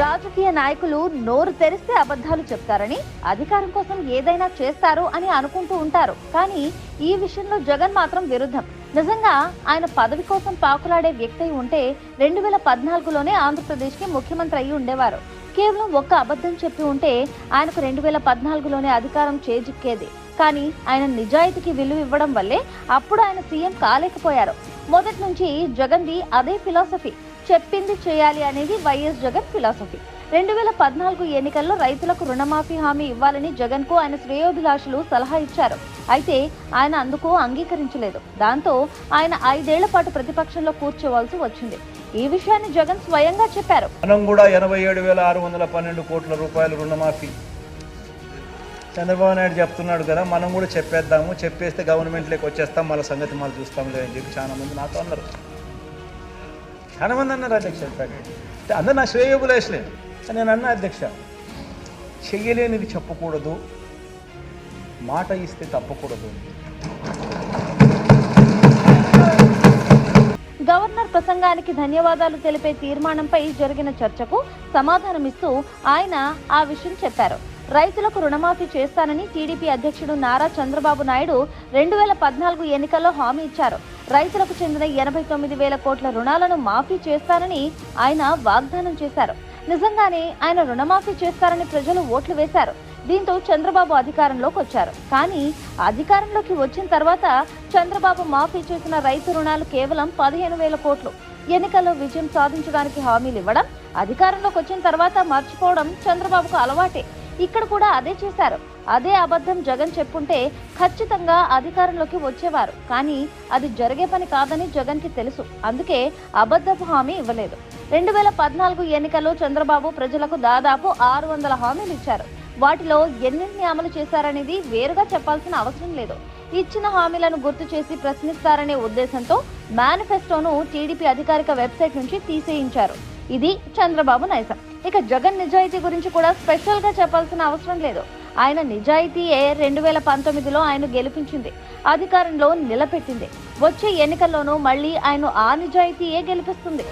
రాజకీయ నాయకులు నోరు తెరిస్తే అబద్ధాలు చెప్తారని, అధికారం కోసం ఏదైనా చేస్తారు అని అనుకుంటూ ఉంటారు. కానీ ఈ విషయంలో జగన్ మాత్రం విరుద్ధం. నిజంగా ఆయన పదవి కోసం పాకులాడే వ్యక్తి ఉంటే 2014లోనే ఆంధ్రప్రదేశ్కి ముఖ్యమంత్రి అయ్యి ఉండేవారు. కేవలం ఒక్క అబద్ధం చెప్పి ఉంటే ఆయనకు 2014లోనే అధికారం చేజిక్కేది. కానీ ఆయన నిజాయితీకి విలువ ఇవ్వడం వల్లే అప్పుడు ఆయన సీఎం కాలేకపోయారు. మొదటి నుంచి జగన్ది అదే ఫిలాసఫీ. చెప్పింది చేయాలి అనేది వైఎస్ జగన్ ఫిలాసఫీ. 2014 ఎన్నికల్లో రైతులకు రుణమాఫీ హామీ ఇవ్వాలని జగన్ కు ఆయన శ్రేయోభిలాషులు సలహా ఇచ్చారు. అయితే ఆయన అందుకు అంగీకరించలేదు. దాంతో ఆయన 5 ఏళ్ల పాటు ప్రతిపక్షంలో కూర్చోవాల్సి వచ్చింది. ఈ విషయాన్ని జగన్ స్వయంగా చెప్పారు. మనం కూడా 87,612 కోట్ల రూపాయల రుణమాఫీ చంద్రబాబు నాయుడు చెప్తున్నాడు కదా, మనం కూడా చెప్పేద్దాము, చెప్పేస్తే గవర్నమెంట్లోకి వచ్చేస్తాం, మళ్ళీ సంగతి మళ్ళీ చూస్తాంలే అని చెప్పి చాలా మంది నాతో అన్నారు. చాలా మంది అన్నారు అధ్యక్ష. అంటే అందరూ నా శ్రేయోభిలాషులే. నేను అన్నా అధ్యక్ష, చెయ్యలేనిది చెప్పకూడదు, మాట ఇస్తే తప్పకూడదు. గవర్నర్ ప్రసంగానికి ధన్యవాదాలు తెలిపే తీర్మానంపై జరిగిన చర్చకు సమాధానమిస్తూ ఆయన ఆ విషయం చెప్పారు. రైతులకు రుణమాఫీ చేస్తానని టీడీపీ అధ్యక్షుడు నారా చంద్రబాబు నాయుడు 2014 ఎన్నికల్లో హామీ ఇచ్చారు. రైతులకు చెందిన 89,000 కోట్ల రుణాలను మాఫీ చేస్తానని ఆయన వాగ్దానం చేశారు. నిజంగానే ఆయన రుణమాఫీ చేస్తారని ప్రజలు ఓట్లు వేశారు. దీంతో చంద్రబాబు అధికారంలోకి వచ్చారు. కానీ అధికారంలోకి వచ్చిన తర్వాత చంద్రబాబు మాఫీ చేసిన రైతు రుణాలు కేవలం 15,000 కోట్లు. ఎన్నికల్లో విజయం సాధించడానికి హామీలు ఇవ్వడం, అధికారంలోకి వచ్చిన తర్వాత మర్చిపోవడం చంద్రబాబుకు అలవాటే. ఇక్కడ కూడా అదే చేశారు. అదే అబద్ధం జగన్ చెప్పుంటే ఖచ్చితంగా అధికారంలోకి వచ్చేవారు. కానీ అది జరిగే పని కాదని జగన్ కి తెలుసు. అందుకే అబద్ధపు హామీ ఇవ్వలేదు. 2014 ఎన్నికల్లో చంద్రబాబు ప్రజలకు దాదాపు 600 హామీలు ఇచ్చారు. వాటిలో ఎన్నింటిని అమలు చేశారనేది వేరుగా చెప్పాల్సిన అవసరం లేదు. ఇచ్చిన హామీలను గుర్తు చేసి ప్రశ్నిస్తారనే ఉద్దేశంతో మేనిఫెస్టోను టీడీపీ అధికారిక వెబ్సైట్ నుంచి తీసేయించారు. ఇది చంద్రబాబు నైజం. ఇక జగన్ నిజాయితీ గురించి కూడా స్పెషల్ గా చెప్పాల్సిన అవసరం లేదు. ఆయన నిజాయితీయే 2019లో ఆయన గెలిపించింది, అధికారంలో నిలబెట్టింది. వచ్చే ఎన్నికల్లోనూ మళ్ళీ ఆయన ఆ నిజాయితీయే గెలిపిస్తుంది.